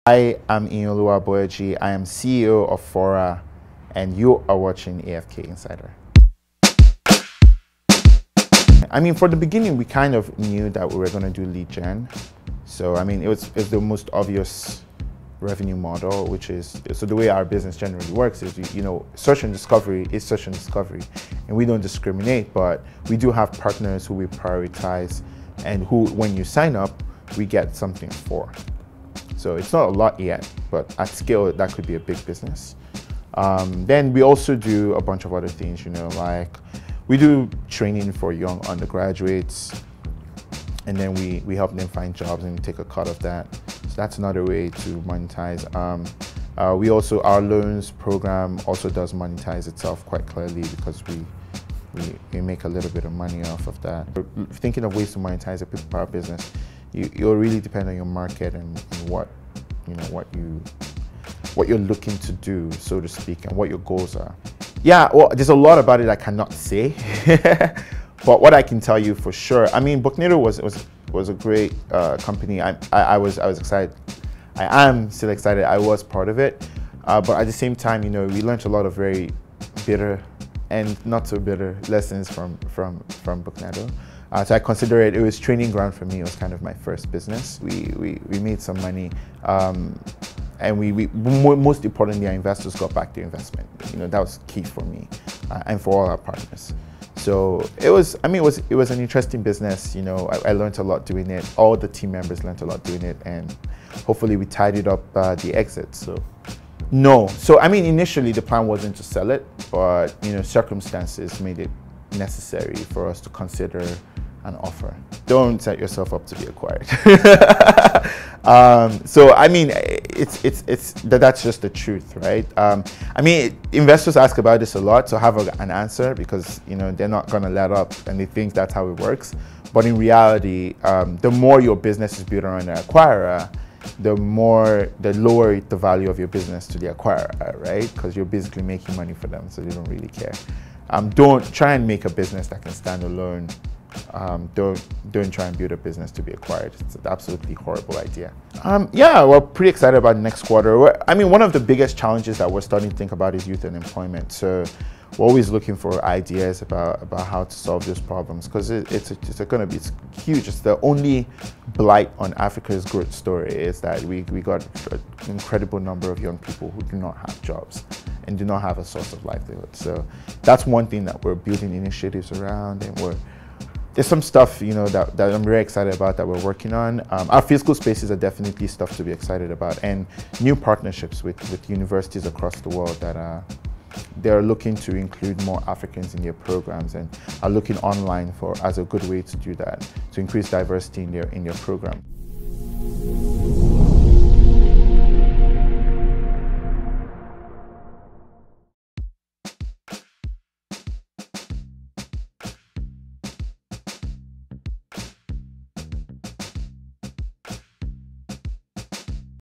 I am Iyinoluwa Aboyeji. I am CEO of Fora, and you are watching AFK Insider. I mean, for the beginning, we kind of knew that we were going to do lead gen. So, I mean, it's the most obvious revenue model, which is, so the way our business generally works is, search and discovery is search and discovery. And we don't discriminate, but we do have partners who we prioritize and who, when you sign up, we get something for. So it's not a lot yet, but at scale, that could be a big business. Then we also do a bunch of other things, like we do training for young undergraduates, and then we help them find jobs and take a cut of that. So that's another way to monetize. We also, our loans program also does monetize itself quite clearly because we make a little bit of money off of that. Thinking of ways to monetize a people power business, you'll really depend on your market and what you're looking to do, so to speak, and what your goals are. Yeah, well, there's a lot about it I cannot say, but what I can tell you for sure, I mean, Booknator was a great company. I was excited. I am still excited. I was part of it, but at the same time, we learned a lot of very bitter and not so bitter lessons from Booknator. So I consider it was training ground for me. It was kind of my first business. We made some money, and most importantly, our investors got back their investment. That was key for me and for all our partners. So it was an interesting business. I learned a lot doing it. All the team members learned a lot doing it, and hopefully we tidied up the exit. So no, so I mean, initially the plan wasn't to sell it, but circumstances made it necessary for us to consider an offer. Don't set yourself up to be acquired. So I mean, that's just the truth, right? I mean, investors ask about this a lot, so have an answer, because they're not going to let up and they think that's how it works. But in reality, the more your business is built around an acquirer, the lower the value of your business to the acquirer, right? Because you're basically making money for them, so they don't really care. Don't try and make a business that can stand alone. Don't try and build a business to be acquired. It's an absolutely horrible idea. Yeah, we're pretty excited about next quarter. I mean, one of the biggest challenges that we're starting to think about is youth unemployment. So we're always looking for ideas about how to solve those problems, because it's huge. It's the only blight on Africa's growth story is that we got an incredible number of young people who do not have jobs and do not have a source of livelihood. So that's one thing that we're building initiatives around, and there's some stuff that I'm very excited about that we're working on. Our physical spaces are definitely stuff to be excited about, and new partnerships with universities across the world that they're looking to include more Africans in their programs and are looking online as a good way to do that, to increase diversity in their program.